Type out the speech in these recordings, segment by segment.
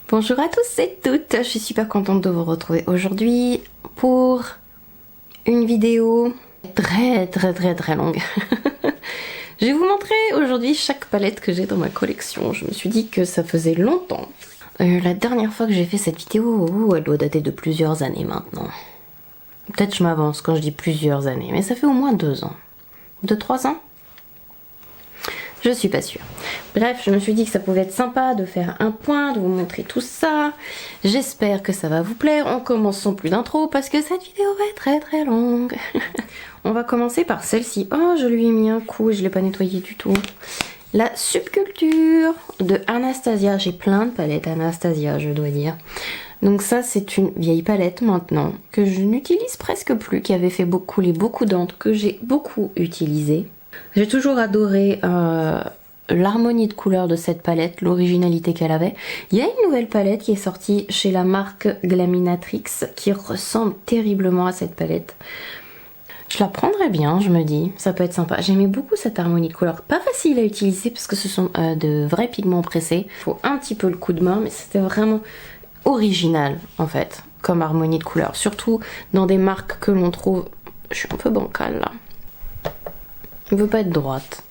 Bonjour à tous et toutes, je suis super contente de vous retrouver aujourd'hui pour une vidéo très longue. Je vais vous montrer aujourd'hui chaque palette que j'ai dans ma collection. Je me suis dit que ça faisait longtemps. La dernière fois que j'ai fait cette vidéo, elle doit dater de plusieurs années maintenant. Peut-être je m'avance quand je dis plusieurs années, mais ça fait au moins 2 ans. 2-3 ans? Je suis pas sûre. Bref, je me suis dit que ça pouvait être sympa de faire un point, de vous montrer tout ça. J'espère que ça va vous plaire. On commence sans plus d'intro parce que cette vidéo va être très longue. On va commencer par celle-ci. Oh, je lui ai mis un coup et je l'ai pas nettoyée du tout. La Subculture de Anastasia. J'ai plein de palettes Anastasia, je dois dire. Donc ça, c'est une vieille palette maintenant que je n'utilise presque plus, qui avait fait couler beaucoup d'encre, que j'ai beaucoup utilisée. J'ai toujours adoré l'harmonie de couleurs de cette palette, l'originalité qu'elle avait. Il y a une nouvelle palette qui est sortie chez la marque Glaminatrix qui ressemble terriblement à cette palette. Je la prendrais bien, je me dis, ça peut être sympa. J'aimais beaucoup cette harmonie de couleurs. Pas facile à utiliser parce que ce sont de vrais pigments pressés. Il faut un petit peu le coup de main, mais c'était vraiment original en fait, comme harmonie de couleurs. Surtout dans des marques que l'on trouve... Je suis un peu bancale là. Je ne veux pas être droite.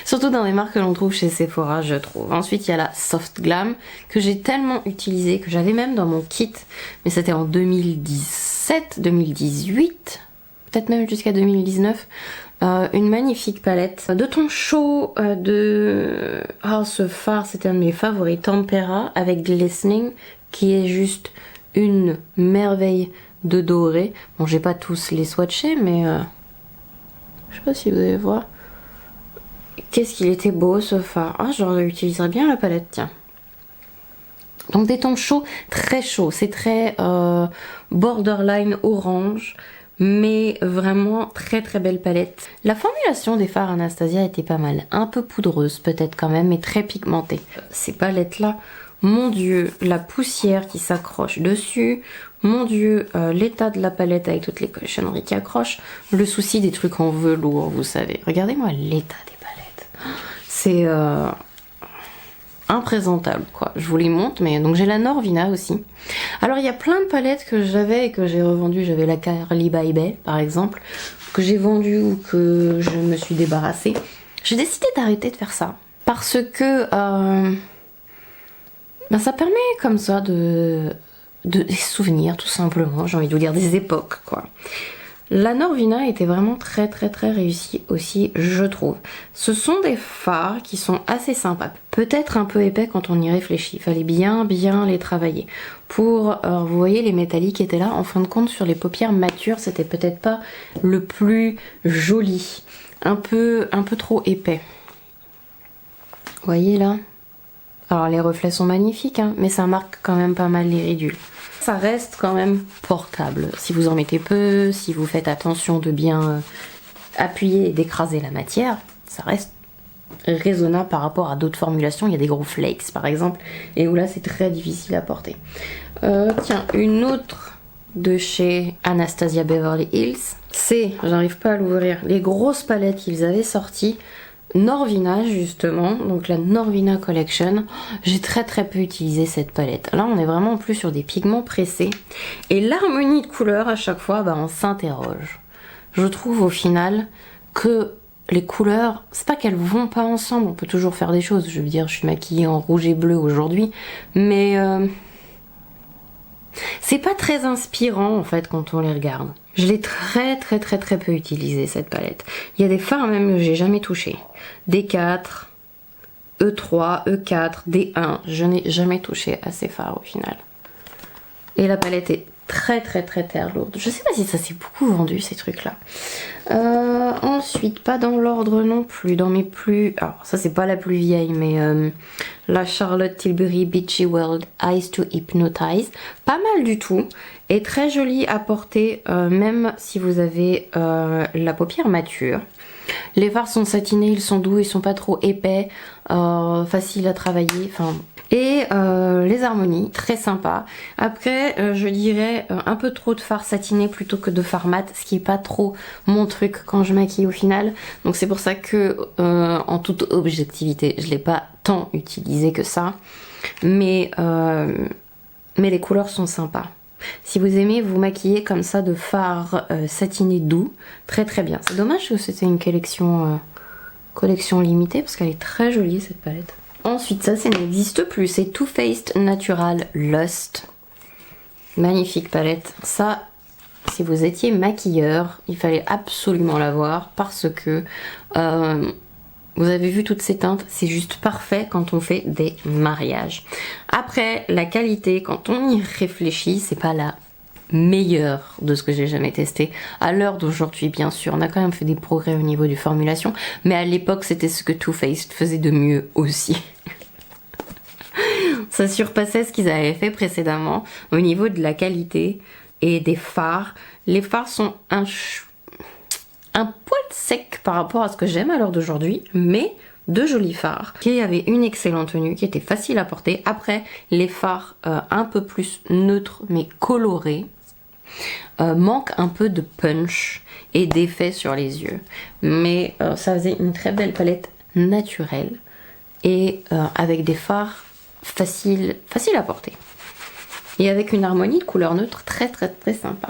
Surtout dans les marques que l'on trouve chez Sephora, je trouve. Ensuite, il y a la Soft Glam, que j'ai tellement utilisée, que j'avais même dans mon kit. Mais c'était en 2017, 2018, peut-être même jusqu'à 2019. Une magnifique palette de tons chauds, Oh, ce fard, c'était un de mes favoris. Tempera, avec Glistening, qui est juste une merveille de doré. Bon, j'ai pas tous les swatchés, mais... Je sais pas si vous allez voir. Qu'est-ce qu'il était beau ce fard. Ah, je réutiliserais bien la palette, tiens. Donc des tons chauds, très chauds. C'est très borderline orange, mais vraiment très belle palette. La formulation des fards Anastasia était pas mal. Un peu poudreuse peut-être quand même, mais très pigmentée. Ces palettes-là, mon Dieu, la poussière qui s'accroche dessus. Mon Dieu, l'état de la palette avec toutes les cochonneries qui accrochent. Le souci des trucs en velours, vous savez. Regardez-moi l'état des palettes. C'est imprésentable, quoi. Je vous les montre, mais donc j'ai la Norvina aussi. Alors, il y a plein de palettes que j'avais et que j'ai revendues. J'avais la Carly Bybel, par exemple, que j'ai vendue ou que je me suis débarrassée. J'ai décidé d'arrêter de faire ça. Parce que ça permet comme ça des souvenirs, tout simplement, j'ai envie de vous dire des époques, quoi. La Norvina était vraiment très réussie aussi, je trouve. Ce sont des fards qui sont assez sympas, peut-être un peu épais quand on y réfléchit, il fallait bien les travailler. Pour, vous voyez, les métalliques étaient là, en fin de compte, sur les paupières matures, c'était peut-être pas le plus joli, un peu trop épais. Vous voyez là? Alors les reflets sont magnifiques, hein, mais ça marque quand même pas mal les ridules. Ça reste quand même portable. Si vous en mettez peu, si vous faites attention de bien appuyer et d'écraser la matière, ça reste raisonnable par rapport à d'autres formulations. Il y a des gros flakes par exemple, et où là c'est très difficile à porter. Tiens, une autre de chez Anastasia Beverly Hills, c'est, j'arrive pas à l'ouvrir, les grosses palettes qu'ils avaient sorties. Norvina justement, donc la Norvina Collection. J'ai très peu utilisé cette palette. Là on est vraiment plus sur des pigments pressés et l'harmonie de couleurs à chaque fois, on s'interroge. Je trouve au final que les couleurs, c'est pas qu'elles vont pas ensemble, on peut toujours faire des choses. Je veux dire, je suis maquillée en rouge et bleu aujourd'hui, mais c'est pas très inspirant en fait quand on les regarde. Je l'ai très peu utilisé cette palette. Il y a des fards même que j'ai jamais touché. D4, E3, E4, D1. Je n'ai jamais touché à ces fards au final. Et la palette est très terre lourde. Je sais pas si ça s'est beaucoup vendu ces trucs là. Ensuite, pas dans l'ordre non plus, dans mes plus... Alors ça c'est pas la plus vieille, mais la Charlotte Tilbury Beachy World Eyes to Hypnotize. Pas mal du tout. Et très jolie à porter, même si vous avez la paupière mature. Les fards sont satinés, ils sont doux, ils sont pas trop épais, faciles à travailler, enfin... Et les harmonies, très sympa. Après, je dirais un peu trop de fard satiné plutôt que de fard mat, ce qui est pas trop mon truc quand je maquille au final. Donc c'est pour ça que, en toute objectivité, je l'ai pas tant utilisé que ça. mais les couleurs sont sympas. Si vous aimez vous maquiller comme ça de fard satiné doux, très très bien. C'est dommage que c'était une collection limitée parce qu'elle est très jolie cette palette. Ensuite ça n'existe plus, c'est Too Faced Natural Lust. Magnifique palette. Ça, si vous étiez maquilleur, il fallait absolument l'avoir parce que vous avez vu toutes ces teintes, c'est juste parfait quand on fait des mariages. Après, la qualité, quand on y réfléchit, c'est pas la meilleure de ce que j'ai jamais testé. À l'heure d'aujourd'hui, bien sûr, on a quand même fait des progrès au niveau des formulations, mais à l'époque, c'était ce que Too Faced faisait de mieux aussi. Ça surpassait ce qu'ils avaient fait précédemment au niveau de la qualité et des fards. Les fards sont un poil sec par rapport à ce que j'aime à l'heure d'aujourd'hui, mais de jolis fards qui avaient une excellente tenue, qui était facile à porter. Après, les fards un peu plus neutres mais colorés manquent un peu de punch et d'effet sur les yeux, mais ça faisait une très belle palette naturelle et avec des fards faciles à porter et avec une harmonie de couleurs neutres très sympa.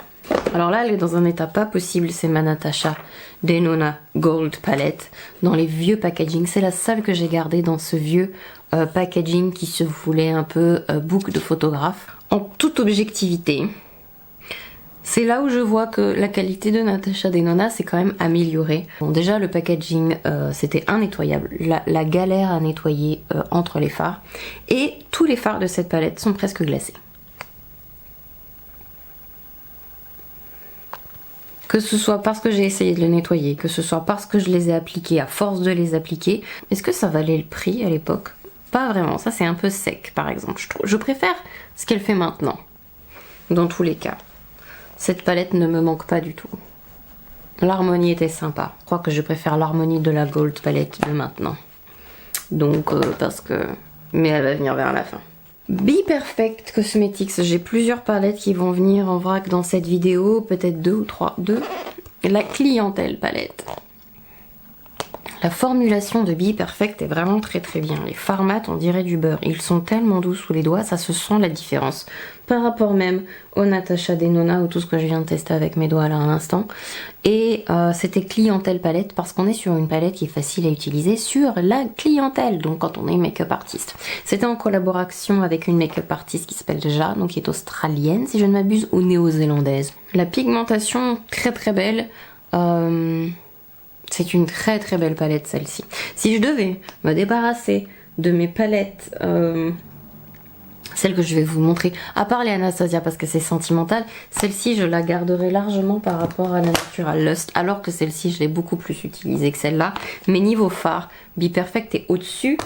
Alors là, elle est dans un état pas possible, c'est ma Natasha Denona Gold Palette dans les vieux packaging. C'est la seule que j'ai gardée dans ce vieux packaging qui se voulait un peu book de photographe. En toute objectivité, c'est là où je vois que la qualité de Natasha Denona s'est quand même améliorée. Bon, déjà, le packaging, c'était innettoyable. La galère à nettoyer entre les fards. Et tous les fards de cette palette sont presque glacés. Que ce soit parce que j'ai essayé de les nettoyer, que ce soit parce que je les ai appliqués à force de les appliquer. Est-ce que ça valait le prix à l'époque? Pas vraiment, ça c'est un peu sec par exemple. Je préfère ce qu'elle fait maintenant, dans tous les cas. Cette palette ne me manque pas du tout. L'harmonie était sympa. Je crois que je préfère l'harmonie de la Gold Palette de maintenant. Donc parce que... Mais elle va venir vers la fin. Be Perfect Cosmetics, j'ai plusieurs palettes qui vont venir en vrac dans cette vidéo, peut-être 2 ou 3, 2. La clientèle palette. La formulation de Be Perfect est vraiment très bien. Les fards mat, on dirait du beurre. Ils sont tellement doux sous les doigts, ça se sent la différence. Par rapport même au Natasha Denona ou tout ce que je viens de tester avec mes doigts là à l'instant. Et c'était clientèle palette parce qu'on est sur une palette qui est facile à utiliser sur la clientèle. Donc quand on est make-up artiste. C'était en collaboration avec une make-up artiste qui s'appelle Ja, donc qui est australienne si je ne m'abuse, ou néo-zélandaise. La pigmentation très belle. C'est une très belle palette celle-ci. Si je devais me débarrasser de mes palettes, celles que je vais vous montrer, à part les Anastasia parce que c'est sentimental, celle-ci je la garderai largement par rapport à la Natural Lust, alors que celle-ci je l'ai beaucoup plus utilisée que celle-là. Mais niveau fard, Be Perfect est au-dessus.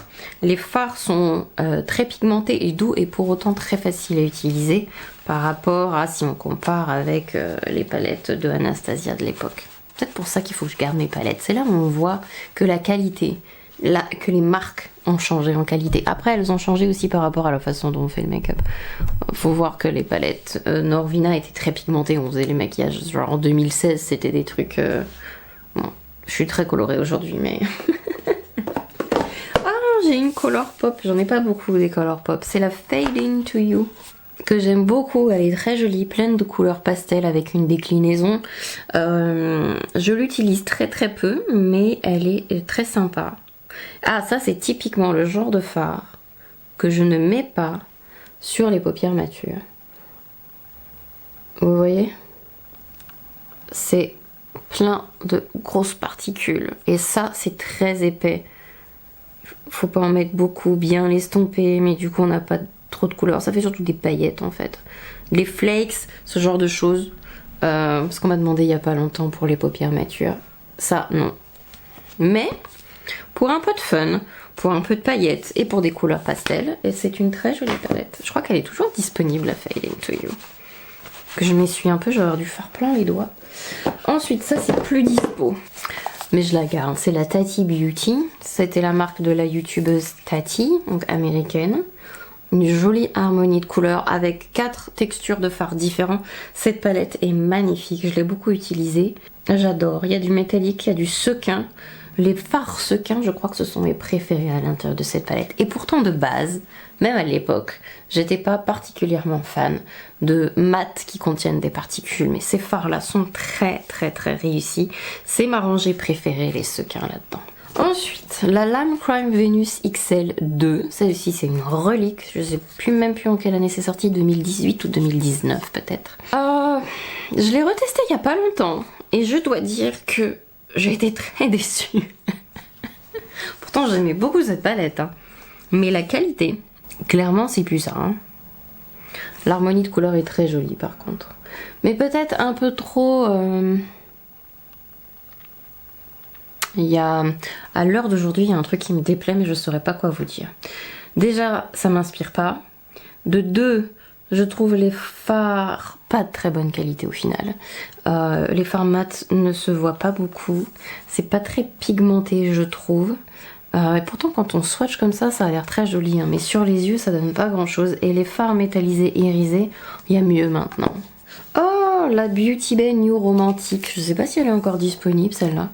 Les fards sont très pigmentés et doux et pour autant très faciles à utiliser par rapport à si on compare avec les palettes de Anastasia de l'époque. Peut-être pour ça qu'il faut que je garde mes palettes. C'est là où on voit que la qualité, que les marques ont changé en qualité. Après, elles ont changé aussi par rapport à la façon dont on fait le make-up. Faut voir que les palettes Norvina étaient très pigmentées. On faisait les maquillages genre en 2016, c'était des trucs... Bon, je suis très colorée aujourd'hui, mais... Ah, j'ai une Color Pop. J'en ai pas beaucoup des Color Pop. C'est la Fade Into You, que j'aime beaucoup, elle est très jolie, pleine de couleurs pastel avec une déclinaison. Je l'utilise très peu, mais elle est très sympa. Ah, ça c'est typiquement le genre de fard que je ne mets pas sur les paupières matures. Vous voyez? C'est plein de grosses particules et ça c'est très épais. Faut pas en mettre beaucoup, bien l'estomper, mais du coup on n'a pas trop de couleurs, ça fait surtout des paillettes en fait. Les flakes, ce genre de choses, parce qu'on m'a demandé il y a pas longtemps pour les paupières matures, ça non. Mais pour un peu de fun, pour un peu de paillettes et pour des couleurs pastel, et c'est une très jolie palette. Je crois qu'elle est toujours disponible à Fade Into You. Que je m'essuie un peu, j'ai avoir dû faire plein les doigts. Ensuite, ça c'est plus dispo, mais je la garde, c'est la Tati Beauty. C'était la marque de la youtubeuse Tati, donc américaine. Une jolie harmonie de couleurs avec 4 textures de fard différents. Cette palette est magnifique, je l'ai beaucoup utilisée. J'adore, il y a du métallique, il y a du sequin, Les fards sequins, je crois que ce sont mes préférés à l'intérieur de cette palette. Et pourtant de base, même à l'époque, j'étais pas particulièrement fan de mat qui contiennent des particules, mais ces fards là sont très réussis. C'est ma rangée préférée, les sequins là-dedans. Ensuite, la Lime Crime Venus XL2, celle-ci c'est une relique, je sais même plus en quelle année c'est sorti, 2018 ou 2019 peut-être. Je l'ai retesté il y a pas longtemps et je dois dire que j'ai été très déçue. Pourtant j'aimais beaucoup cette palette, hein. Mais la qualité, clairement c'est plus ça. Hein. L'harmonie de couleur est très jolie par contre. Mais peut-être un peu trop... Il y a, à l'heure d'aujourd'hui, il y a un truc qui me déplaît, mais je saurais pas quoi vous dire. Déjà, ça m'inspire pas. De deux, je trouve les fards pas de très bonne qualité au final. Les fards mat ne se voient pas beaucoup. C'est pas très pigmenté, je trouve. Et pourtant, quand on swatch comme ça a l'air très joli. Hein, mais sur les yeux, ça donne pas grand chose. Et les fards métallisés irisés, il y a mieux maintenant. Oh, la Beauty Bay New Romantic. Je sais pas si elle est encore disponible, celle-là.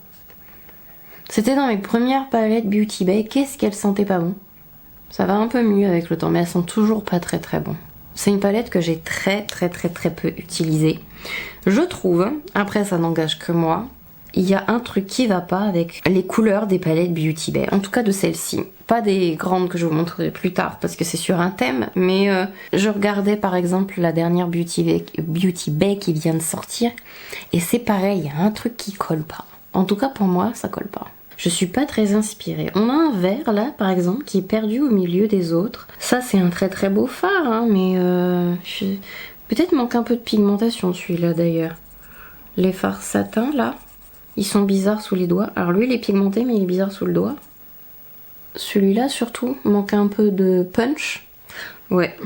C'était dans mes premières palettes Beauty Bay. Qu'est-ce qu'elle sentait pas bon. Ça va un peu mieux avec le temps, mais elles sont toujours pas très bon. C'est une palette que j'ai très peu utilisée. Je trouve, après ça n'engage que moi, il y a un truc qui va pas avec les couleurs des palettes Beauty Bay. En tout cas de celle-ci. Pas des grandes que je vous montrerai plus tard parce que c'est sur un thème, mais je regardais par exemple la dernière Beauty Bay qui vient de sortir. Et c'est pareil, il y a un truc qui colle pas. En tout cas pour moi, ça colle pas. Je suis pas très inspirée. On a un vert là par exemple qui est perdu au milieu des autres. Ça c'est un très beau fard hein, mais peut-être manque un peu de pigmentation celui-là d'ailleurs. Les fards satin là, ils sont bizarres sous les doigts. Alors lui il est pigmenté mais il est bizarre sous le doigt. Celui-là surtout manque un peu de punch. Ouais.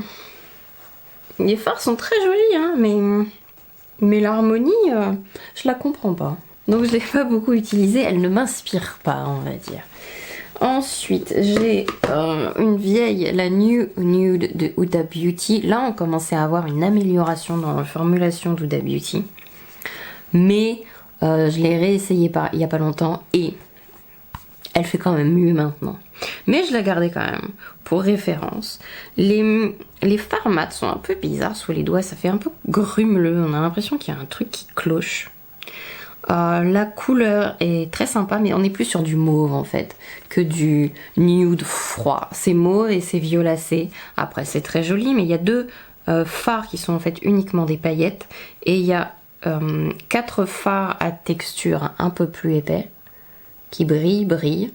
Les fards sont très jolis hein, mais l'harmonie je la comprends pas. Donc je l'ai pas beaucoup utilisée, elle ne m'inspire pas on va dire. Ensuite j'ai une vieille, la New Nude de Huda Beauty. Là on commençait à avoir une amélioration dans la formulation d'Huda Beauty. Mais je l'ai réessayé il y a pas longtemps et elle fait quand même mieux maintenant. Mais je la gardais quand même pour référence. Les fards mat sont un peu bizarres sous les doigts, ça fait un peu grumeleux, on a l'impression qu'il y a un truc qui cloche. La couleur est très sympa mais on est plus sur du mauve en fait que du nude froid. C'est mauve et c'est violacé. Après c'est très joli mais il y a deux fards qui sont en fait uniquement des paillettes et il y a 4 fards à texture un peu plus épais qui brillent.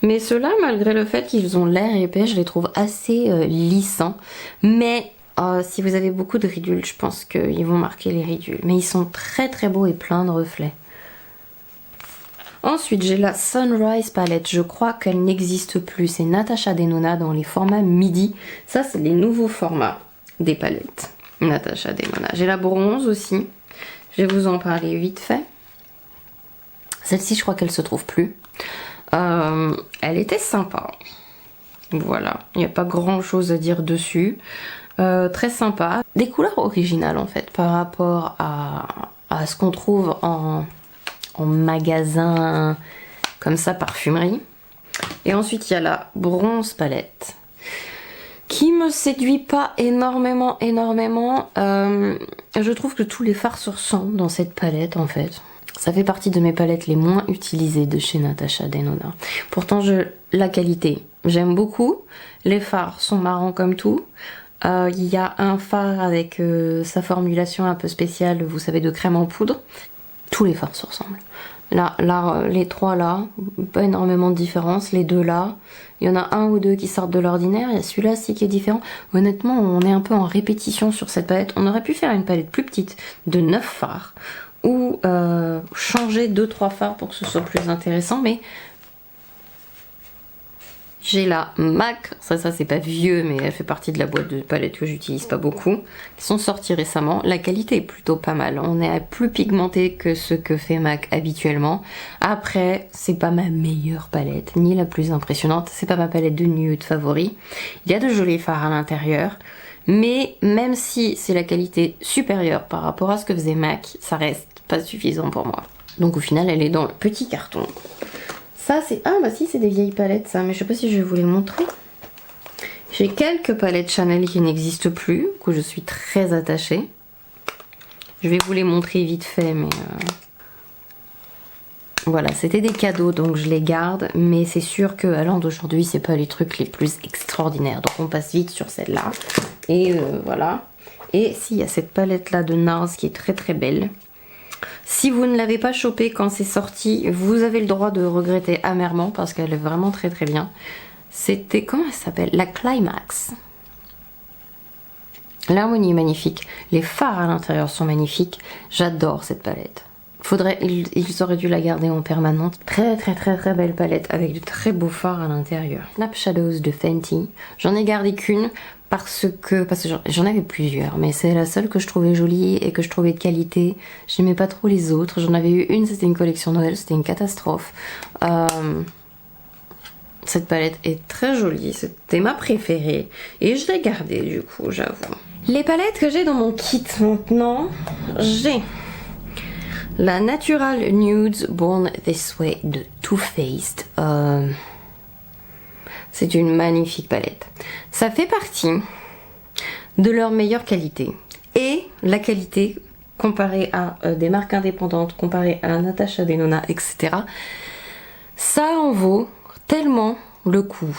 Mais ceux-là malgré le fait qu'ils ont l'air épais je les trouve assez lissants mais si vous avez beaucoup de ridules, je pense qu'ils vont marquer les ridules. Mais ils sont très beaux et pleins de reflets. Ensuite, j'ai la Sunrise Palette. Je crois qu'elle n'existe plus. C'est Natasha Denona dans les formats midi. Ça, c'est les nouveaux formats des palettes. Natasha Denona. J'ai la bronze aussi. Je vais vous en parler vite fait. Celle-ci, je crois qu'elle se trouve plus. Elle était sympa. Voilà. Il n'y a pas grand-chose à dire dessus. Très sympa, des couleurs originales en fait par rapport à ce qu'on trouve en magasin comme ça, parfumerie. Et ensuite il y a la bronze palette qui me séduit pas énormément. Je trouve que tous les fards se ressemblent dans cette palette en fait. Ça fait partie de mes palettes les moins utilisées de chez Natasha Denona. Pourtant la qualité, j'aime beaucoup. Les fards sont marrants comme tout. Il y a un fard avec sa formulation un peu spéciale, vous savez, de crème en poudre. Tous les fards se ressemblent. Là, les trois là, pas énormément de différence. Les deux là, il y en a un ou deux qui sortent de l'ordinaire. Il y a celui-là aussi qui est différent. Honnêtement, on est un peu en répétition sur cette palette. On aurait pu faire une palette plus petite de 9 fards ou changer 2-3 fards pour que ce soit plus intéressant, mais j'ai la MAC, ça c'est pas vieux mais elle fait partie de la boîte de palettes que j'utilise pas beaucoup, qui sont sorties récemment. La qualité est plutôt pas mal, on est plus pigmenté que ce que fait MAC habituellement. Après c'est pas ma meilleure palette, ni la plus impressionnante, c'est pas ma palette de nude favori. Il y a de jolis fards à l'intérieur, mais même si c'est la qualité supérieure par rapport à ce que faisait MAC, ça reste pas suffisant pour moi. Donc au final elle est dans le petit carton. Ça c'est... Ah bah si c'est des vieilles palettes ça, mais je sais pas si je vais vous les montrer. J'ai quelques palettes Chanel qui n'existent plus, que je suis très attachée. Je vais vous les montrer vite fait, mais... Voilà, c'était des cadeaux, donc je les garde. Mais c'est sûr qu'à l'heure d'aujourd'hui, c'est pas les trucs les plus extraordinaires. Donc on passe vite sur celle-là. Et voilà. Et s'il y a cette palette-là de NARS qui est très très belle. Si vous ne l'avez pas chopée quand c'est sorti, vous avez le droit de regretter amèrement parce qu'elle est vraiment très très bien. C'était, comment elle s'appelle? La Climax. L'harmonie est magnifique. Les fards à l'intérieur sont magnifiques. J'adore cette palette. Ils auraient dû la garder en permanente. Très très très très belle palette avec de très beaux fards à l'intérieur. Snap Shadows de Fenty. J'en ai gardé qu'une parce que j'en avais plusieurs, mais c'est la seule que je trouvais jolie et que je trouvais de qualité. J'aimais pas trop les autres. J'en avais eu une, c'était une collection Noël, c'était une catastrophe. Cette palette est très jolie, c'était ma préférée et je l'ai gardée du coup, j'avoue. Les palettes que j'ai dans mon kit maintenant, j'ai la Natural Nudes Born This Way de Too Faced. C'est une magnifique palette. Ça fait partie de leur meilleure qualité. Et la qualité, comparée à des marques indépendantes, comparée à Natasha Denona, etc., ça en vaut tellement le coup.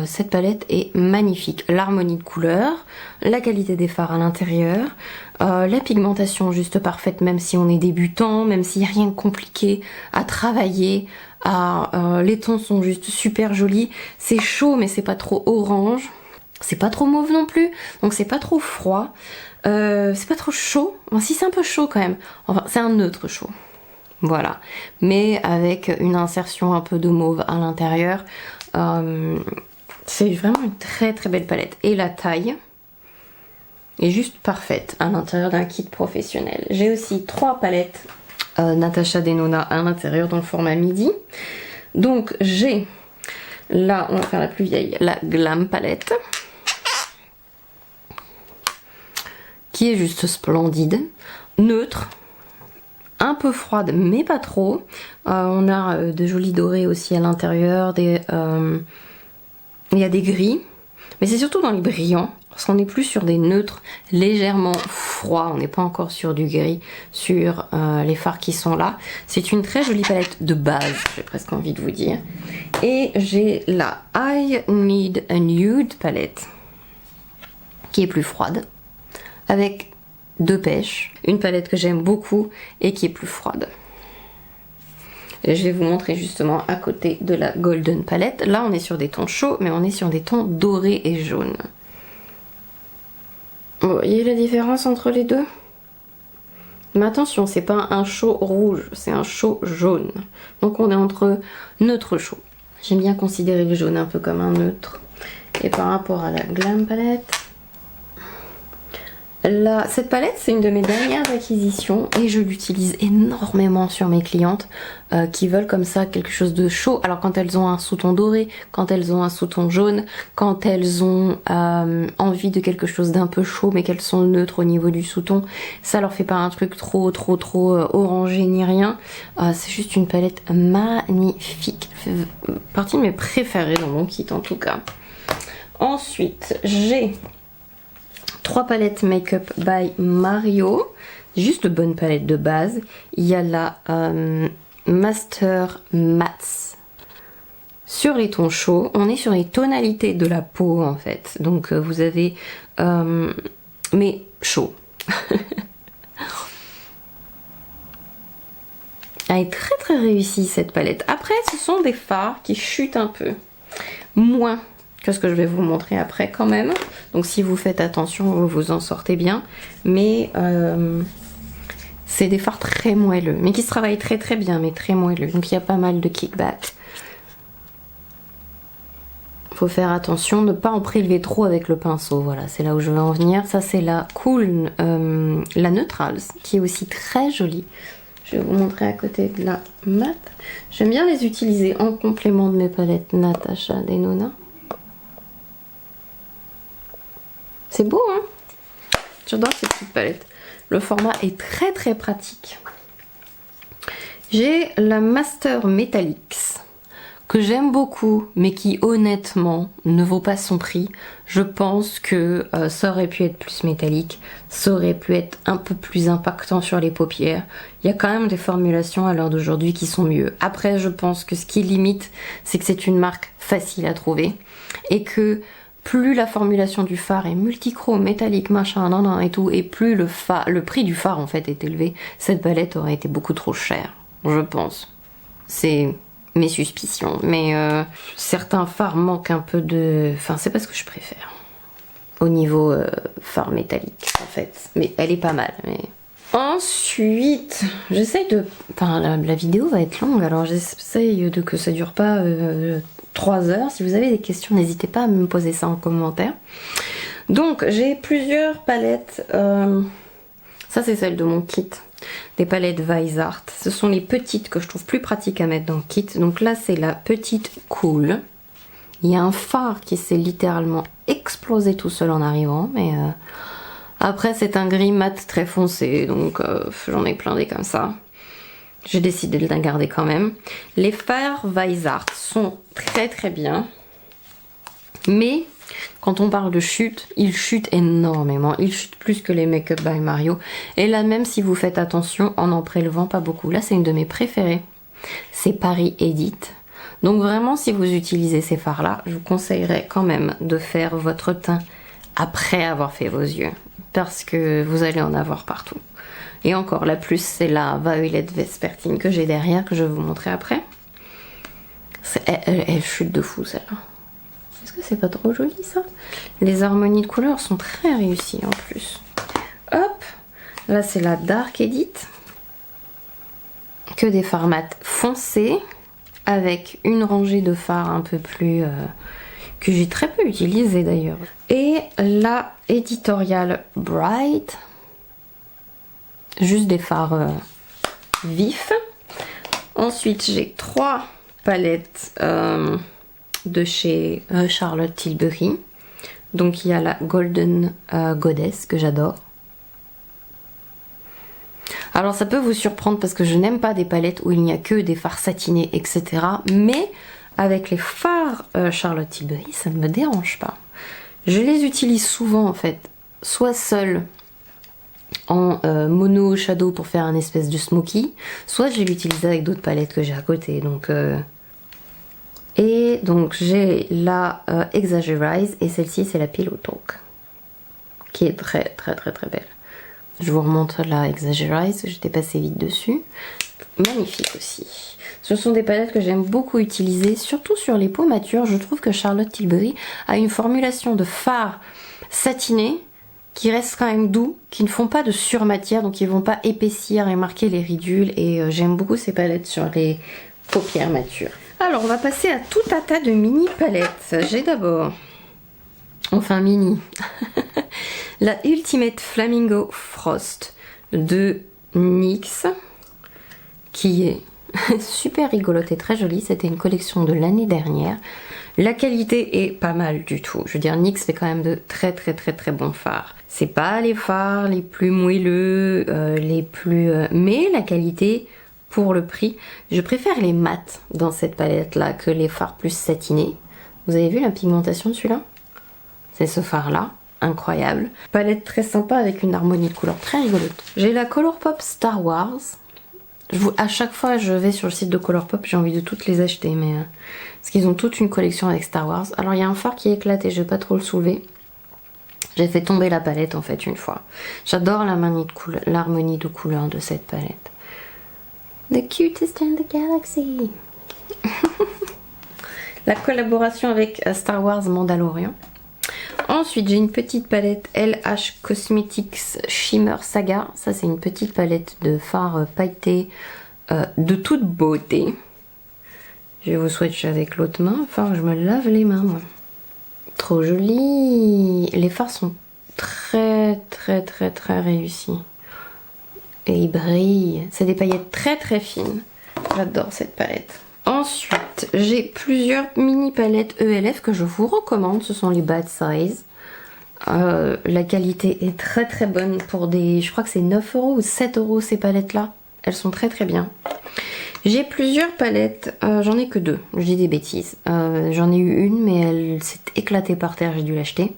Cette palette est magnifique. L'harmonie de couleurs, la qualité des fards à l'intérieur, la pigmentation juste parfaite même si on est débutant, même s'il n'y a rien de compliqué à travailler. Les tons sont juste super jolis. C'est chaud mais c'est pas trop orange. C'est pas trop mauve non plus. Donc c'est pas trop froid. C'est pas trop chaud. Enfin, si c'est un peu chaud quand même. Enfin c'est un neutre chaud. Voilà, mais avec une insertion un peu de mauve à l'intérieur. C'est vraiment une très très belle palette. Et la taille est juste parfaite à l'intérieur d'un kit professionnel. J'ai aussi 3 palettes Natasha Denona à l'intérieur dans le format midi. Donc j'ai, là on va faire la plus vieille, la Glam palette. Qui est juste splendide, neutre. Un peu froide mais pas trop. On a de jolis dorés aussi à l'intérieur. Il y a des gris. Mais c'est surtout dans les brillants. Parce qu'on est plus sur des neutres légèrement froids. On n'est pas encore sur du gris sur les fards qui sont là. C'est une très jolie palette de base. J'ai presque envie de vous dire. Et j'ai la I Need a Nude palette. Qui est plus froide. Avec 2 pêches, une palette que j'aime beaucoup et qui est plus froide. Et je vais vous montrer justement à côté de la Golden palette. Là on est sur des tons chauds mais on est sur des tons dorés et jaunes. Vous voyez la différence entre les deux? Mais attention, c'est pas un chaud rouge, c'est un chaud jaune. Donc on est entre neutre chaud. J'aime bien considérer le jaune un peu comme un neutre. Et par rapport à la Glam palette, cette palette c'est une de mes dernières acquisitions et je l'utilise énormément sur mes clientes qui veulent comme ça quelque chose de chaud. Alors quand elles ont un sous-ton doré, quand elles ont un sous-ton jaune, quand elles ont envie de quelque chose d'un peu chaud mais qu'elles sont neutres au niveau du sous-ton, ça leur fait pas un truc trop orangé ni rien. C'est juste une palette magnifique, fait partie de mes préférées dans mon kit en tout cas. Ensuite j'ai 3 palettes Make-up by Mario, juste de bonnes palettes de base. Il y a la Master Mattes sur les tons chauds. On est sur les tonalités de la peau en fait. Donc vous avez mais chaud. Elle est très très réussie cette palette. Après ce sont des fards qui chutent un peu. Moins que ce que je vais vous montrer après quand même. Donc si vous faites attention, vous vous en sortez bien. Mais c'est des fards très moelleux. Mais qui se travaillent très très bien, mais très moelleux. Donc il y a pas mal de kickback. Faut faire attention, ne pas en prélever trop avec le pinceau. Voilà, c'est là où je veux en venir. Ça c'est la Cool, la Neutrals, qui est aussi très jolie. Je vais vous montrer à côté de la mat. J'aime bien les utiliser en complément de mes palettes Natasha Denona. C'est beau, hein? J'adore ces petites palettes. Le format est très très pratique. J'ai la Master Metallics que j'aime beaucoup mais qui honnêtement ne vaut pas son prix. Je pense que ça aurait pu être plus métallique, ça aurait pu être un peu plus impactant sur les paupières. Il y a quand même des formulations à l'heure d'aujourd'hui qui sont mieux. Après je pense que ce qui limite c'est que c'est une marque facile à trouver et que plus la formulation du fard est multichrome, métallique, machin, nan, nan et tout, et plus le prix du fard en fait est élevé, cette palette aurait été beaucoup trop chère, je pense. C'est mes suspicions, mais certains fards manquent un peu de... Enfin, c'est pas ce que je préfère. Au niveau fard métallique, en fait. Mais elle est pas mal, mais... Ensuite, j'essaye de... Enfin, la vidéo va être longue, alors j'essaye de que ça dure pas 3 heures. Si vous avez des questions, n'hésitez pas à me poser ça en commentaire. Donc, j'ai plusieurs palettes. Ça, c'est celle de mon kit. Des palettes Weissart. Ce sont les petites que je trouve plus pratiques à mettre dans le kit. Donc là, c'est la petite Cool. Il y a un fard qui s'est littéralement explosé tout seul en arrivant, mais après, c'est un gris mat très foncé, donc j'en ai plein des comme ça. J'ai décidé de la garder quand même. Les fards Weissart sont très très bien, mais quand on parle de chute, ils chutent énormément. Ils chutent plus que les Make Up by Mario. Et là même si vous faites attention en n'en prélevant pas beaucoup. Là c'est une de mes préférées. C'est Paris Edit. Donc vraiment si vous utilisez ces fards là, je vous conseillerais quand même de faire votre teint après avoir fait vos yeux. Parce que vous allez en avoir partout. Et encore la plus c'est la Violet Vespertine que j'ai derrière, que je vais vous montrer après. Elle chute de fou celle-là. Est-ce que c'est pas trop joli ça? Les harmonies de couleurs sont très réussies en plus. Hop, là c'est la Dark Edit. Que des fards mat foncés avec une rangée de fards un peu plus... que j'ai très peu utilisé d'ailleurs. Et la Editorial Bright. Juste des fards vifs. Ensuite j'ai 3 palettes... de chez Charlotte Tilbury. Donc il y a la Golden Goddess que j'adore. Alors ça peut vous surprendre parce que je n'aime pas des palettes où il n'y a que des fards satinés, etc. Mais avec les fards Charlotte Tilbury, ça ne me dérange pas. Je les utilise souvent en fait, soit seuls en mono shadow pour faire un espèce de smoky, soit je vais l'utiliser avec d'autres palettes que j'ai à côté. Donc... Et donc j'ai la Exagerize et celle-ci c'est la Pillow Talk qui est très très très très belle. Je vous remontre la Exagerize, j'étais passée vite dessus. Magnifique aussi. Ce sont des palettes que j'aime beaucoup utiliser, surtout sur les peaux matures. Je trouve que Charlotte Tilbury a une formulation de fard satiné qui restent quand même doux, qui ne font pas de surmatière, donc ils vont pas épaissir et marquer les ridules. Et j'aime beaucoup ces palettes sur les paupières matures. Alors on va passer à tout un tas de mini palettes. J'ai d'abord, enfin mini, la Ultimate Flamingo Frost de NYX, qui est super rigolote et très jolie. C'était une collection de l'année dernière. La qualité est pas mal du tout. Je veux dire, NYX fait quand même de très très très très bons fards. C'est pas les fards les plus moelleux, mais la qualité... Pour le prix, je préfère les mats dans cette palette là que les fards plus satinés. Vous avez vu la pigmentation de celui-là? C'est ce fard là, incroyable. Palette très sympa avec une harmonie de couleurs très rigolote. J'ai la Colourpop Star Wars. À chaque fois je vais sur le site de Colourpop, j'ai envie de toutes les acheter, mais parce qu'ils ont toute une collection avec Star Wars. Alors il y a un fard qui éclate et je vais pas trop le soulever. J'ai fait tomber la palette en fait une fois. J'adore l'harmonie de couleurs de cette palette. The cutest in the galaxy. La collaboration avec Star Wars Mandalorian. Ensuite j'ai une petite palette LH Cosmetics Shimmer Saga. Ça c'est une petite palette de fards pailletés de toute beauté. Je vais vous swatcher avec l'autre main. Enfin je me lave les mains moi. Trop joli. Les fards sont très très très très réussis. Et ils brillent. C'est des paillettes très très fines. J'adore cette palette. Ensuite, j'ai plusieurs mini palettes ELF que je vous recommande. Ce sont les Bad Size. La qualité est très très bonne pour des... Je crois que c'est 9 € ou 7 € ces palettes là. Elles sont très très bien. J'ai plusieurs palettes, j'en ai que deux, je dis des bêtises. J'en ai eu une mais elle s'est éclatée par terre, j'ai dû l'acheter.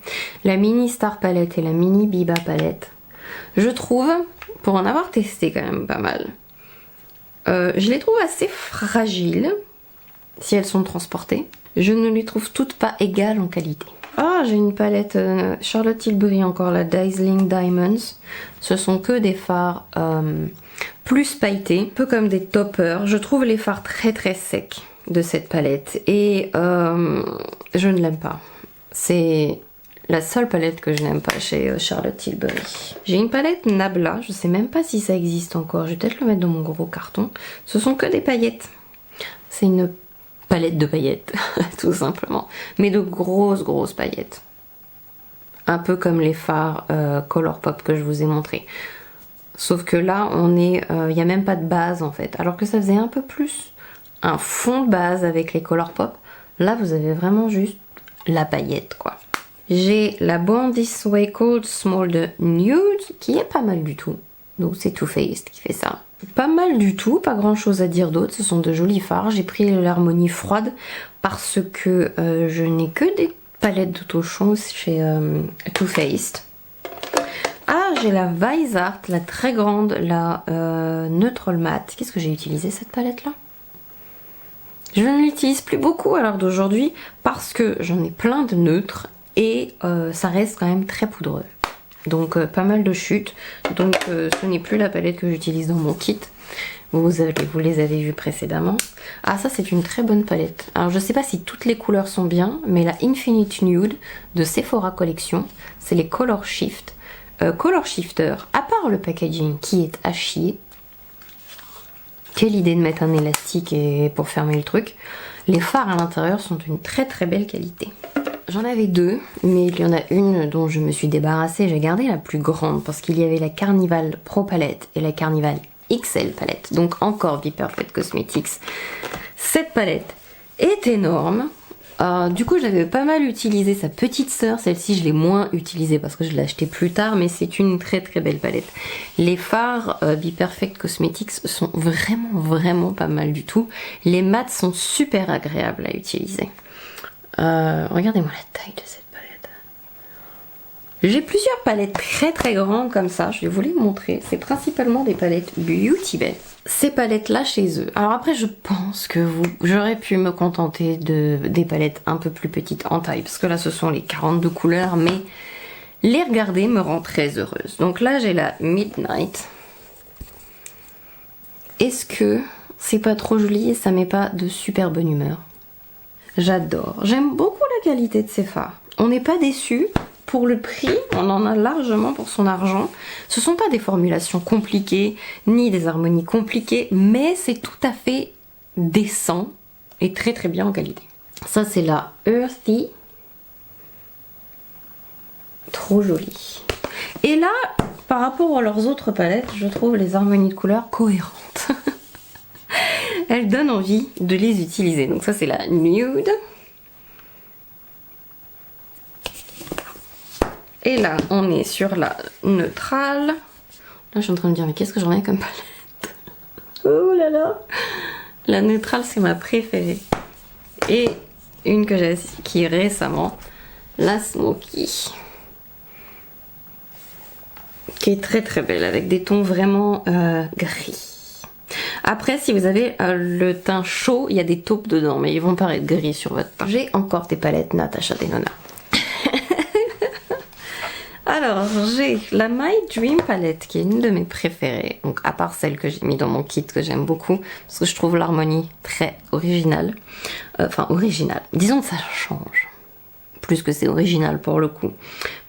La mini Star palette et la mini Biba palette. Je trouve, pour en avoir testé quand même pas mal, je les trouve assez fragiles si elles sont transportées. Je ne les trouve toutes pas égales en qualité. Ah, j'ai une palette Charlotte Tilbury encore, la Dazzling Diamonds. Ce sont que des fards plus pailletés, un peu comme des toppers. Je trouve les fards très très secs de cette palette et je ne l'aime pas. C'est la seule palette que je n'aime pas chez Charlotte Tilbury. J'ai une palette Nabla, je sais même pas si ça existe encore, je vais peut-être le mettre dans mon gros carton. Ce sont que des paillettes. C'est une palette de paillettes, tout simplement. Mais de grosses paillettes. Un peu comme les fards Colourpop que je vous ai montré. Sauf que là, il n'y a même pas de base en fait. Alors que ça faisait un peu plus un fond de base avec les Colourpop. Là, vous avez vraiment juste la paillette, quoi. J'ai la Born This Way Cold Small de Nude, qui est pas mal du tout. Donc c'est Too Faced qui fait ça. Pas mal du tout, pas grand chose à dire d'autre, ce sont de jolis fards. J'ai pris l'harmonie froide parce que je n'ai que des palettes d'auto-chon chez Too Faced. Ah, j'ai la Vice Art, la très grande, la Neutral Matte. Qu'est-ce que j'ai utilisé cette palette là? Je ne l'utilise plus beaucoup à l'heure d'aujourd'hui parce que j'en ai plein de neutres et ça reste quand même très poudreux. Donc pas mal de chutes. Donc ce n'est plus la palette que j'utilise dans mon kit. Vous les avez vues précédemment. Ah, ça c'est une très bonne palette. Alors je sais pas si toutes les couleurs sont bien, mais la Infinite Nude de Sephora Collection, c'est les Color Shift. Color Shifter, à part le packaging qui est à chier. Quelle idée de mettre un élastique pour fermer le truc. Les fards à l'intérieur sont d'une très belle qualité. J'en avais deux, mais il y en a une dont je me suis débarrassée. J'ai gardé la plus grande parce qu'il y avait la Carnival Pro Palette et la Carnival XL Palette. Donc encore Be Perfect Cosmetics. Cette palette est énorme. Du coup, j'avais pas mal utilisé sa petite sœur. Celle-ci, je l'ai moins utilisée parce que je l'ai achetée plus tard, mais c'est une très belle palette. Les fards Be Perfect Cosmetics sont vraiment pas mal du tout. Les mats sont super agréables à utiliser. Regardez-moi la taille de cette palette. J'ai plusieurs palettes très grandes comme ça, je vais vous les montrer. C'est principalement des palettes Beauty Bay. Ces palettes là chez eux. Alors après je pense que j'aurais pu me contenter des palettes un peu plus petites en taille. Parce que là ce sont les 42 couleurs, mais les regarder me rend très heureuse. Donc là j'ai la Midnight. Est-ce que c'est pas trop joli et ça met pas de super bonne humeur? J'adore. J'aime beaucoup la qualité de ces fards. On n'est pas déçu. Pour le prix, on en a largement pour son argent. Ce ne sont pas des formulations compliquées, ni des harmonies compliquées, mais c'est tout à fait décent et très bien en qualité. Ça, c'est la Earthy. Trop jolie. Et là, par rapport à leurs autres palettes, je trouve les harmonies de couleurs cohérentes. Elles donnent envie de les utiliser. Donc ça, c'est la Nude. Et là, on est sur la neutrale. Là, je suis en train de me dire, mais qu'est-ce que j'en ai comme palette? Oh là là! La neutrale, c'est ma préférée. Et une que j'ai qui est récemment, la Smoky. Qui est très belle, avec des tons vraiment gris. Après, si vous avez le teint chaud, il y a des taupes dedans, mais ils vont paraître gris sur votre teint. J'ai encore des palettes Natasha Denona. Alors, j'ai la My Dream palette qui est une de mes préférées. Donc, à part celle que j'ai mis dans mon kit que j'aime beaucoup, parce que je trouve l'harmonie très originale. Enfin, originale. Disons que ça change. Plus que c'est original pour le coup.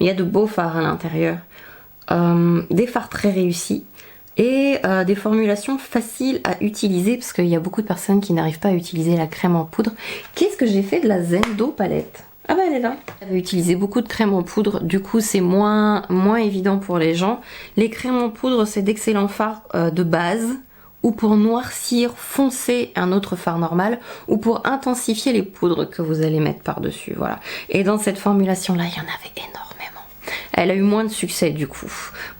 Il y a de beaux fards à l'intérieur. Des fards très réussis. Et des formulations faciles à utiliser, parce qu'il y a beaucoup de personnes qui n'arrivent pas à utiliser la crème en poudre. Qu'est-ce que j'ai fait de la Zendo palette? Ah bah elle est là. J'avais utilisé beaucoup de crème en poudre, du coup c'est moins évident pour les gens. Les crèmes en poudre, c'est d'excellents fards de base, ou pour noircir, foncer un autre fard normal, ou pour intensifier les poudres que vous allez mettre par-dessus, voilà. Et dans cette formulation-là, il y en avait énormément. Elle a eu moins de succès du coup.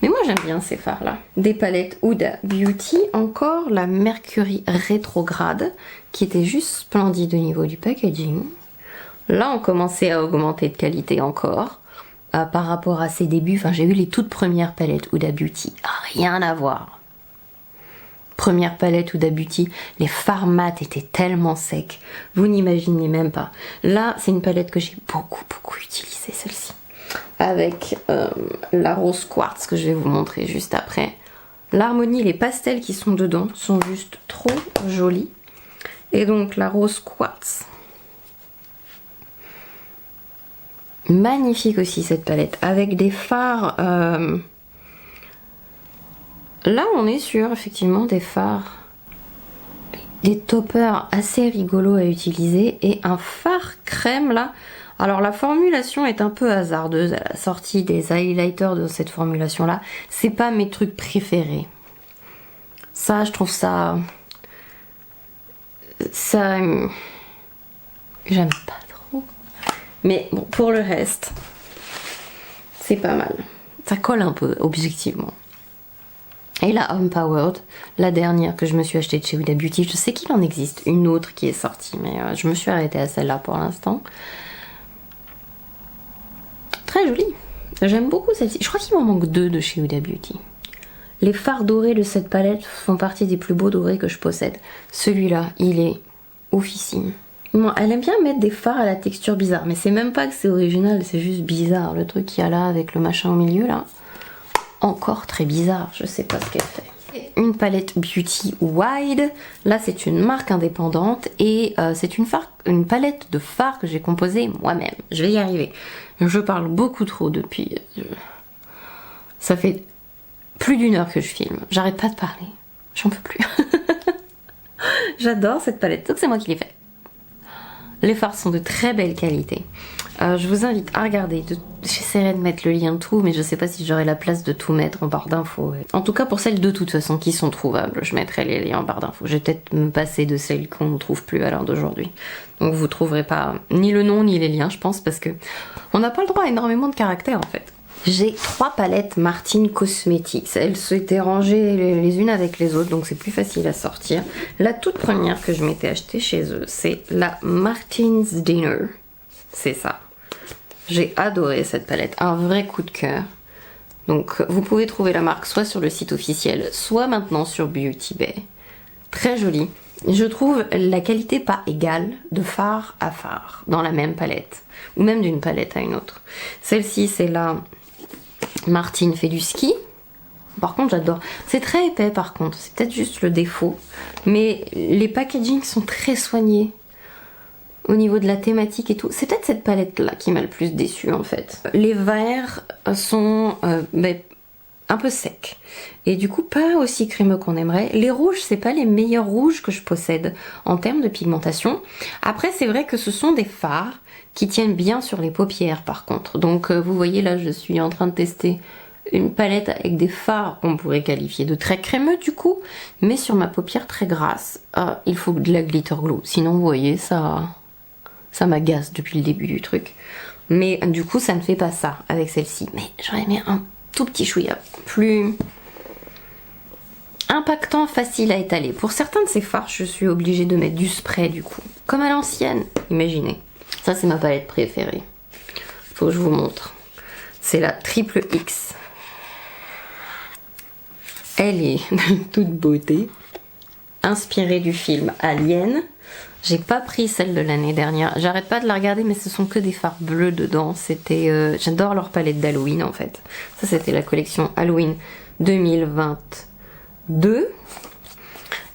Mais moi j'aime bien ces fards là. Des palettes Huda Beauty, encore la Mercury rétrograde qui était juste splendide au niveau du packaging. Là on commençait à augmenter de qualité encore par rapport à ses débuts. Enfin j'ai eu les toutes premières palettes Huda Beauty, rien à voir. Première palette Huda Beauty, les fards mat étaient tellement secs, vous n'imaginez même pas. Là, c'est une palette que j'ai beaucoup utilisée, celle-ci. Avec la rose quartz que je vais vous montrer juste après. L'harmonie, les pastels qui sont dedans sont juste trop jolis. Et donc la rose quartz. Magnifique aussi cette palette, avec des fards... Là, on est sur effectivement des fards, des toppers assez rigolos à utiliser et un fard crème là. Alors la formulation est un peu hasardeuse à la sortie des highlighters de cette formulation là. C'est pas mes trucs préférés. Ça, je trouve ça... j'aime pas trop. Mais bon, pour le reste, c'est pas mal. Ça colle un peu, objectivement. Et la Empowered, la dernière que je me suis achetée de chez Huda Beauty. Je sais qu'il en existe une autre qui est sortie, mais je me suis arrêtée à celle-là pour l'instant. Très jolie. J'aime beaucoup celle-ci. Je crois qu'il m'en manque deux de chez Huda Beauty. Les fards dorés de cette palette font partie des plus beaux dorés que je possède. Celui-là, il est oufissime. Bon, elle aime bien mettre des fards à la texture bizarre, mais c'est même pas que c'est original, c'est juste bizarre. Le truc qu'il y a là avec le machin au milieu là. Encore très bizarre, je sais pas ce qu'elle fait. Une palette Beauty Wide, là c'est une marque indépendante et c'est une palette de fards que j'ai composée moi-même. Je vais y arriver. Je parle beaucoup trop depuis... Ça fait plus d'une heure que je filme. J'arrête pas de parler. J'en peux plus. J'adore cette palette, donc c'est moi qui l'ai fait. Les fards sont de très belle qualité. Je vous invite à regarder. J'essaierai de mettre le lien de tout, mais je sais pas si j'aurai la place de tout mettre en barre d'infos. En tout cas, pour celles de toute façon qui sont trouvables, je mettrai les liens en barre d'infos. Je vais peut-être me passer de celles qu'on ne trouve plus à l'heure d'aujourd'hui. Donc vous trouverez pas ni le nom ni les liens, je pense, parce que on n'a pas le droit à énormément de caractères en fait. J'ai 3 palettes Martine Cosmetics. Elles s'étaient rangées les unes avec les autres, donc c'est plus facile à sortir. La toute première que je m'étais achetée chez eux, c'est la Martin's Dinner. C'est ça. J'ai adoré cette palette, un vrai coup de cœur. Donc vous pouvez trouver la marque soit sur le site officiel, soit maintenant sur Beauty Bay. Très jolie. Je trouve la qualité pas égale de fard à fard dans la même palette, ou même d'une palette à une autre. Celle-ci c'est la Martine fait du ski. Par contre j'adore. C'est très épais par contre, c'est peut-être juste le défaut. Mais les packagings sont très soignés. Au niveau de la thématique et tout, c'est peut-être cette palette là qui m'a le plus déçue en fait. Les verts sont un peu secs et du coup pas aussi crémeux qu'on aimerait. Les rouges, c'est pas les meilleurs rouges que je possède en termes de pigmentation. Après c'est vrai que ce sont des fards qui tiennent bien sur les paupières par contre. Donc vous voyez là je suis en train de tester une palette avec des fards qu'on pourrait qualifier de très crémeux du coup, mais sur ma paupière très grasse. Il faut de la glitter glue, sinon vous voyez ça m'agace depuis le début du truc. Mais du coup, ça ne fait pas ça avec celle-ci. Mais j'aurais aimé un tout petit chouïa plus impactant, facile à étaler. Pour certains de ces fards, je suis obligée de mettre du spray du coup. Comme à l'ancienne, imaginez. Ça, c'est ma palette préférée. Faut que je vous montre. C'est la Triple X. Elle est de toute beauté. Inspirée du film Alien. J'ai pas pris celle de l'année dernière. J'arrête pas de la regarder, mais ce sont que des fards bleus dedans. C'était, j'adore leur palette d'Halloween en fait. Ça, c'était la collection Halloween 2022.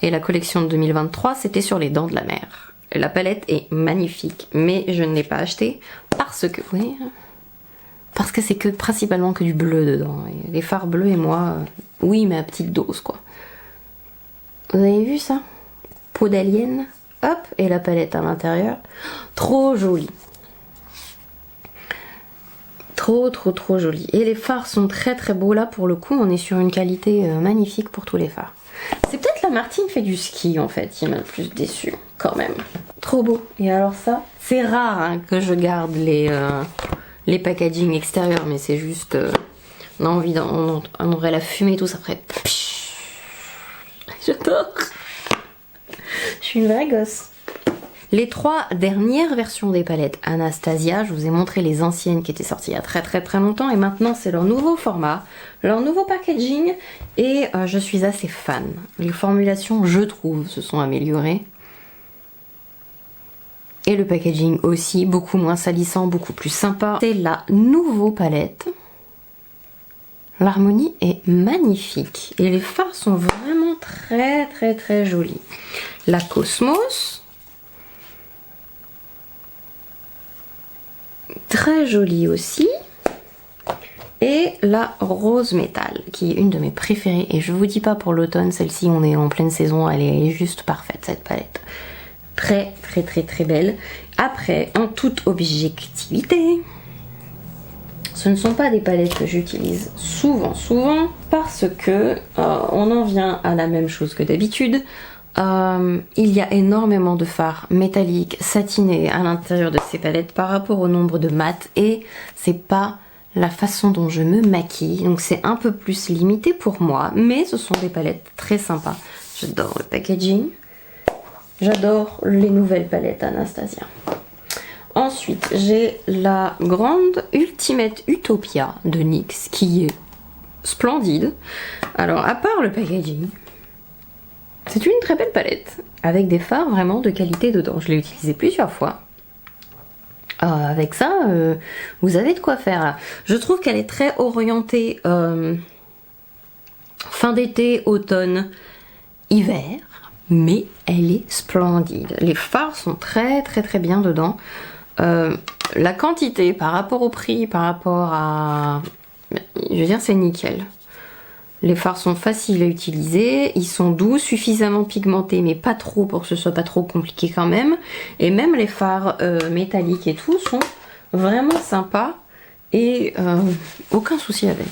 Et la collection de 2023, c'était sur les dents de la mer. La palette est magnifique, mais je ne l'ai pas achetée parce que, oui, parce que c'est principalement que du bleu dedans. Et les fards bleus et moi, oui, mais à petite dose quoi. Vous avez vu ça? Peau d'alien. Hop, et la palette à l'intérieur. Trop jolie. Trop jolie. Et les fards sont très beaux. Là, pour le coup, on est sur une qualité magnifique pour tous les fards. C'est peut-être la Martine fait du ski, en fait, qui m'a le plus déçue, quand même. Trop beau. Et alors ça, c'est rare hein, que je garde les packaging extérieurs, mais c'est juste... on a envie on aurait la fumée et tout, ça ferait... J'adore. Je suis une vraie gosse. Les 3 dernières versions des palettes Anastasia, je vous ai montré les anciennes qui étaient sorties il y a très longtemps et maintenant c'est leur nouveau format, leur nouveau packaging et je suis assez fan. Les formulations, je trouve, se sont améliorées. Et le packaging aussi, beaucoup moins salissant, beaucoup plus sympa. C'est la nouveau palette. L'harmonie est magnifique et les fards sont vraiment très jolis. La Cosmos. Très jolie aussi. Et la Rose Métal, qui est une de mes préférées. Et je vous dis pas pour l'automne, celle-ci, on est en pleine saison, elle est juste parfaite cette palette. Très belle. Après, en toute objectivité, ce ne sont pas des palettes que j'utilise souvent, parce que on en vient à la même chose que d'habitude. Il y a énormément de fards métalliques, satinés à l'intérieur de ces palettes par rapport au nombre de mat et c'est pas la façon dont je me maquille, donc c'est un peu plus limité pour moi, mais ce sont des palettes très sympas. J'adore le packaging, j'adore les nouvelles palettes Anastasia. Ensuite, j'ai la grande Ultimate Utopia de NYX qui est splendide. Alors, à part le packaging, c'est une très belle palette avec des fards vraiment de qualité dedans. Je l'ai utilisée plusieurs fois. Avec ça, vous avez de quoi faire là. Je trouve qu'elle est très orientée fin d'été, automne, hiver, mais elle est splendide. Les fards sont très bien dedans. La quantité par rapport au prix, par rapport à... Je veux dire, c'est nickel. Les fards sont faciles à utiliser, ils sont doux, suffisamment pigmentés, mais pas trop pour que ce soit pas trop compliqué quand même. Et même les fards métalliques et tout sont vraiment sympas et aucun souci avec.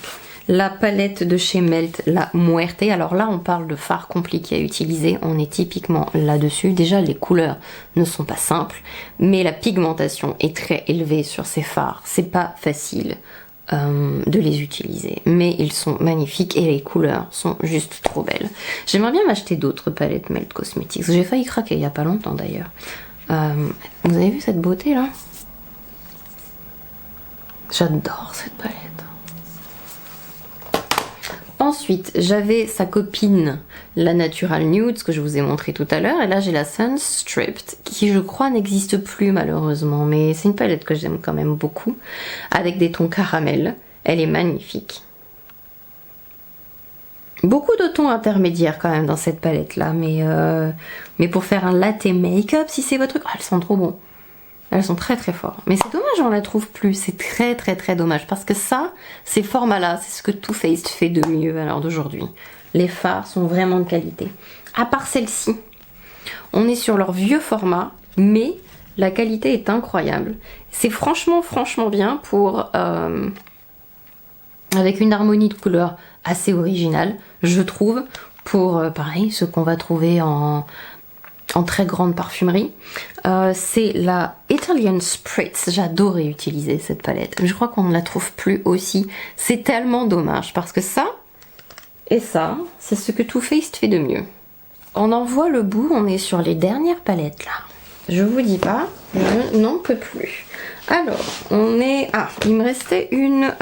La palette de chez Melt, la Muerte. Alors là, on parle de fards compliqués à utiliser. On est typiquement là-dessus. Déjà, les couleurs ne sont pas simples, mais la pigmentation est très élevée sur ces fards. C'est pas facile de les utiliser, mais ils sont magnifiques et les couleurs sont juste trop belles. J'aimerais bien m'acheter d'autres palettes Melt Cosmetics. J'ai failli craquer il y a pas longtemps d'ailleurs. Vous avez vu cette beauté là? J'adore cette palette. Ensuite, j'avais sa copine, la Natural Nude, que je vous ai montré tout à l'heure. Et là, j'ai la Sunstripped, qui je crois n'existe plus malheureusement. Mais c'est une palette que j'aime quand même beaucoup, avec des tons caramel. Elle est magnifique. Beaucoup de tons intermédiaires quand même dans cette palette-là. Mais pour faire un latte make-up, si c'est votre truc... Oh, elles sont trop bon. Elles sont très fortes. Mais c'est dommage, on la trouve plus. C'est très dommage. Parce que ça, ces formats-là, c'est ce que Too Faced fait de mieux à l'heure d'aujourd'hui. Les fards sont vraiment de qualité. À part celle-ci, on est sur leur vieux format, mais la qualité est incroyable. C'est franchement bien pour... avec une harmonie de couleurs assez originale, je trouve, pour, pareil, ce qu'on va trouver en très grande parfumerie. C'est la Italian Spritz. J'adorais utiliser cette palette. Je crois qu'on ne la trouve plus aussi. C'est tellement dommage parce que ça et ça, c'est ce que Too Faced fait de mieux. On en voit le bout, on est sur les dernières palettes là. Je vous dis pas, je n'en peux plus. Alors, on est... Ah, il me restait une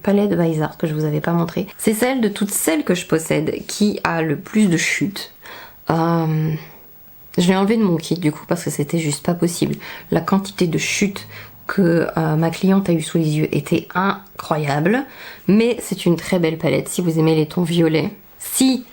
palette Weissart que je vous avais pas montré. C'est celle de toutes celles que je possède qui a le plus de chutes. Je l'ai enlevé de mon kit du coup parce que c'était juste pas possible. La quantité de chutes que ma cliente a eu sous les yeux était incroyable. Mais c'est une très belle palette si vous aimez les tons violets. Si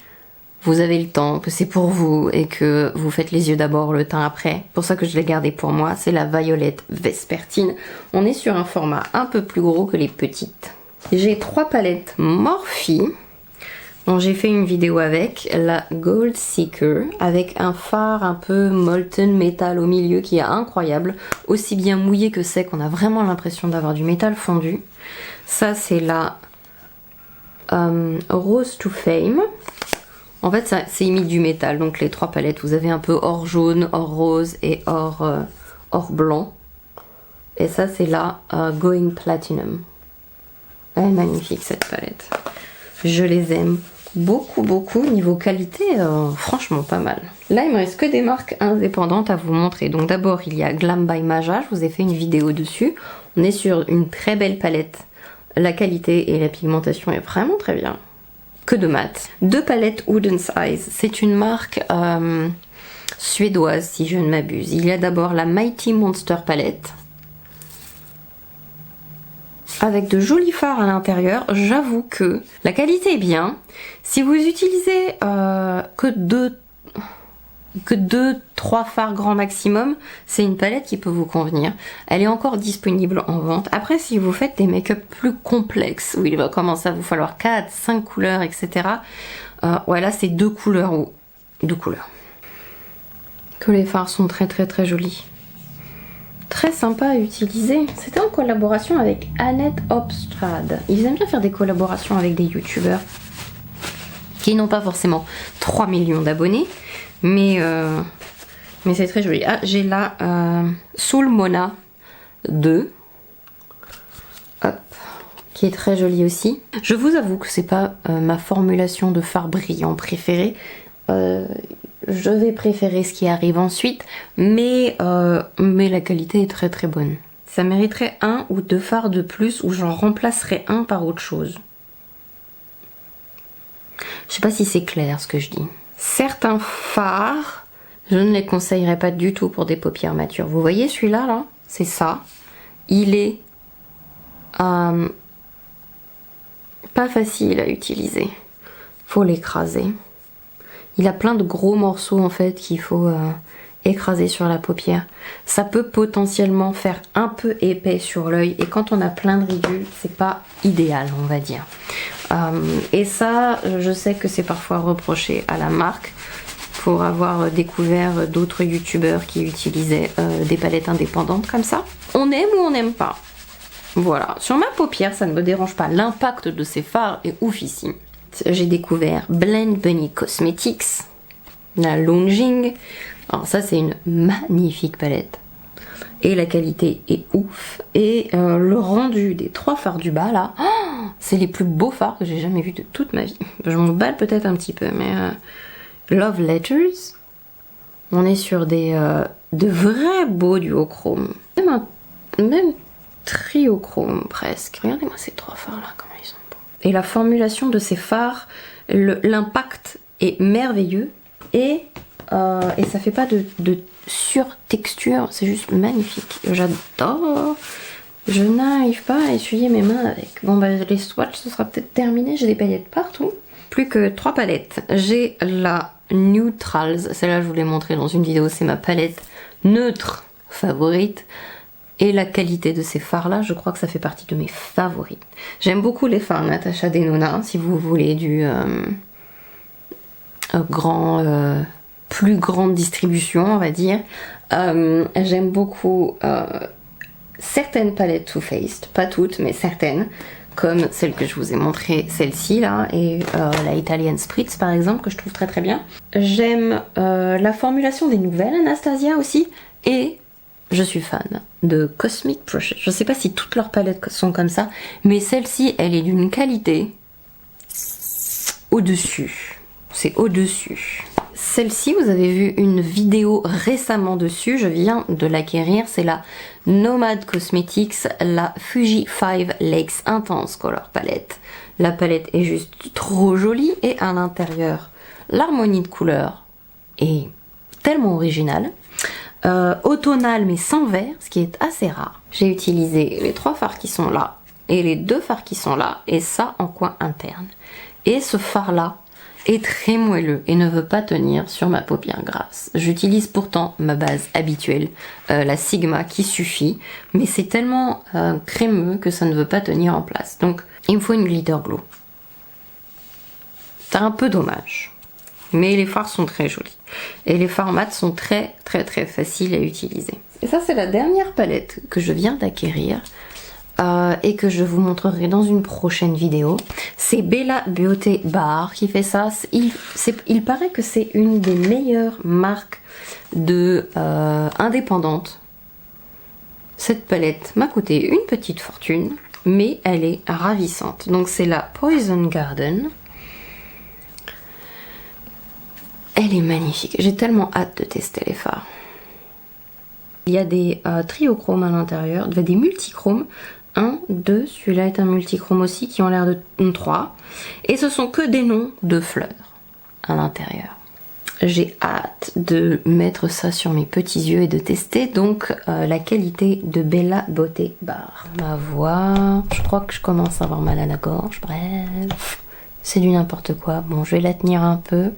vous avez le temps, que c'est pour vous et que vous faites les yeux d'abord, le teint après. Pour ça que je l'ai gardée pour moi. C'est la Violette Vespertine. On est sur un format un peu plus gros que les petites. J'ai 3 palettes Morphe. Bon, j'ai fait une vidéo avec la Gold Seeker avec un fard un peu molten metal au milieu qui est incroyable, aussi bien mouillé que sec, on a vraiment l'impression d'avoir du métal fondu. Ça c'est la Rose to Fame. En fait c'est imite du métal, donc les 3 palettes vous avez un peu or jaune, or rose et or blanc. Et ça c'est la Going Platinum. Elle est magnifique cette palette. Je les aime beaucoup beaucoup. Niveau qualité, franchement pas mal. Là il me reste que des marques indépendantes à vous montrer. Donc d'abord il y a Glam by Maja, je vous ai fait une vidéo dessus. On est sur une très belle palette. La qualité et la pigmentation est vraiment très bien. Que de mat. Deux palettes Wooden Size. C'est une marque suédoise si je ne m'abuse. Il y a d'abord la Mighty Monster palette. Avec de jolis fards à l'intérieur. J'avoue que la qualité est bien. Si vous utilisez que 2-3 fards grand maximum, c'est une palette qui peut vous convenir. Elle est encore disponible en vente. Après, si vous faites des make-up plus complexes, où il va commencer à vous falloir 4, 5 couleurs, etc. Ouais, là, c'est 2 couleurs ou 2 couleurs. Que les fards sont très très très jolis. Très sympa à utiliser. C'était en collaboration avec Annette Obstrad. Ils aiment bien faire des collaborations avec des youtubeurs qui n'ont pas forcément 3 millions d'abonnés. Mais c'est très joli. Ah, j'ai la Soul Mona 2. Hop. Qui est très jolie aussi. Je vous avoue que c'est pas ma formulation de fard brillant préférée. Je vais préférer ce qui arrive ensuite. Mais la qualité est très très bonne. Ça mériterait 1 ou 2 fards de plus ou j'en remplacerai un par autre chose. Je sais pas si c'est clair ce que je dis. Certains fards, je ne les conseillerais pas du tout pour des paupières matures. Vous voyez celui-là, là, c'est ça. Il est pas facile à utiliser. Faut l'écraser. Il a plein de gros morceaux en fait qu'il faut écraser sur la paupière. Ça peut potentiellement faire un peu épais sur l'œil et quand on a plein de ridules, c'est pas idéal, on va dire. Et ça, je sais que c'est parfois reproché à la marque pour avoir découvert d'autres youtubeurs qui utilisaient des palettes indépendantes comme ça. On aime ou on n'aime pas. Voilà, sur ma paupière, ça ne me dérange pas. L'impact de ces fards est oufissime. J'ai découvert Blend Bunny Cosmetics, la Longing. Alors ça, c'est une magnifique palette. Et la qualité est ouf. Et le rendu des 3 fards du bas, là, oh, c'est les plus beaux fards que j'ai jamais vus de toute ma vie. Je m'en balle peut-être un petit peu, mais Love Letters, on est sur des de vrais beaux duochrome. Même triochrome presque. Regardez-moi ces 3 fards là, comment ils sont beaux. Et la formulation de ces fards, l'impact est merveilleux et ça fait pas de sur-texture, c'est juste magnifique. J'adore. Je n'arrive pas à essuyer mes mains avec. Bon bah les swatchs, ce sera peut-être terminé, j'ai des paillettes partout. Plus que 3 palettes. J'ai la Neutrals, celle-là je vous l'ai montrée dans une vidéo, c'est ma palette neutre favorite. Et la qualité de ces fards là, je crois que ça fait partie de mes favoris. J'aime beaucoup les fards Natasha Denona, si vous voulez du plus grande distribution on va dire. J'aime beaucoup certaines palettes Too Faced, pas toutes mais certaines, comme celle que je vous ai montrée, celle-ci là, et la Italian Spritz par exemple, que je trouve très très bien. J'aime la formulation des nouvelles Anastasia aussi, et je suis fan de Cosmic Project. Je sais pas si toutes leurs palettes sont comme ça, mais celle-ci, elle est d'une qualité au-dessus. C'est au-dessus. Celle-ci, vous avez vu une vidéo récemment dessus, je viens de l'acquérir, c'est la Nomad Cosmetics, la Fuji 5 Lakes Intense Color Palette. La palette est juste trop jolie et à l'intérieur, l'harmonie de couleurs est tellement originale. Automnal mais sans vert, ce qui est assez rare. J'ai utilisé les 3 fards qui sont là et les 2 fards qui sont là et ça en coin interne. Et ce fard là est très moelleux et ne veut pas tenir sur ma paupière grasse. J'utilise pourtant ma base habituelle, la Sigma, qui suffit, mais c'est tellement crémeux que ça ne veut pas tenir en place. Donc il me faut une glitter glow. C'est un peu dommage. Mais les fards sont très jolis. Et les fards mat sont très très très faciles à utiliser. Et ça c'est la dernière palette que je viens d'acquérir. Et que je vous montrerai dans une prochaine vidéo. C'est Bella Beauté Bar qui fait ça. Il paraît que c'est une des meilleures marques de indépendantes. Cette palette m'a coûté une petite fortune, mais elle est ravissante. Donc c'est la Poison Garden. Elle est magnifique. J'ai tellement hâte de tester les fards. Il y a des triochromes à l'intérieur, des multichromes. 1, 2, celui-là est un multichrome aussi, qui ont l'air de 3. Et ce sont que des noms de fleurs à l'intérieur. J'ai hâte de mettre ça sur mes petits yeux et de tester donc la qualité de Bella Beauté Bar. Ma voix, je crois que je commence à avoir mal à la gorge, bref, c'est du n'importe quoi. Bon, je vais la tenir un peu.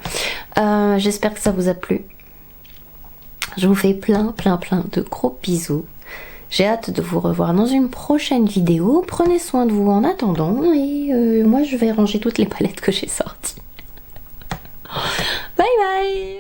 J'espère que ça vous a plu. Je vous fais plein de gros bisous. J'ai hâte de vous revoir dans une prochaine vidéo. Prenez soin de vous en attendant et moi je vais ranger toutes les palettes que j'ai sorties. Bye bye!